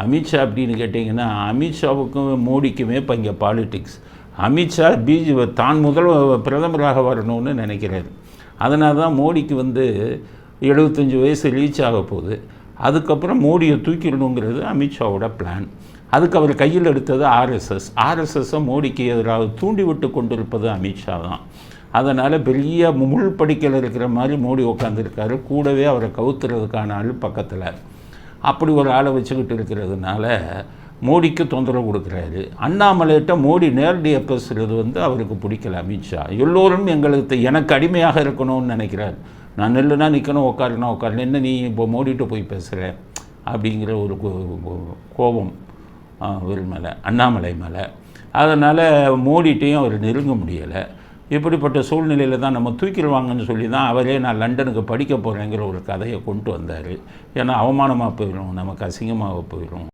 அமித்ஷா அப்படின்னு கேட்டிங்கன்னா, அமித்ஷாவுக்கும் மோடிக்குமே இப்போ இங்கே பாலிட்டிக்ஸ். அமித்ஷா தான் முதல் பிரதமராக வரணும்னு நினைக்கிறாரு. அதனால தான் மோடிக்கு 75 வயசு ரீச் ஆக போகுது. அதுக்கப்புறம் மோடியை தூக்கிடணுங்கிறது அமித்ஷாவோட பிளான். அதுக்கு அவர் கையில் எடுத்தது ஆர்எஸ்எஸ்ஸை மோடிக்கு எதிராக தூண்டிவிட்டு கொண்டிருப்பது அமித்ஷா தான். அதனால் பெரிய முள்படிக்கையில் இருக்கிற மாதிரி மோடி உட்காந்துருக்காரு. கூடவே அவரை கவுத்துறதுக்கான ஆள் பக்கத்தில். அப்படி ஒரு ஆளை வச்சுக்கிட்டு இருக்கிறதுனால மோடிக்கு தொந்தரவு கொடுக்குறாரு. அண்ணாமலையிட்ட மோடி நேரடியாக பேசுகிறது அவருக்கு பிடிக்கல அமித்ஷா. எல்லோரும் எனக்கு அடிமையாக இருக்கணும்னு நினைக்கிறார். நான் நில்லுனா நிற்கணும், உட்காருனா உட்காரணும், என்ன நீ இப்போ மோடிகிட்ட போய் பேசுகிற அப்படிங்கிற ஒரு கோபம் அவர் மேலே, அண்ணாமலை மேலே. அதனால் மோடிட்டையும் அவர் நெருங்க முடியலை. இப்படிப்பட்ட சூழ்நிலையில் தான் நம்ம தூக்கிடுவாங்கன்னு சொல்லி தான் அவரே நான் லண்டனுக்கு படிக்க போகிறேங்கிற ஒரு கதையை கொண்டு வந்தார். ஏன்னா அவமானமாக போயிடும், நமக்கு அசிங்கமாக போயிடும்.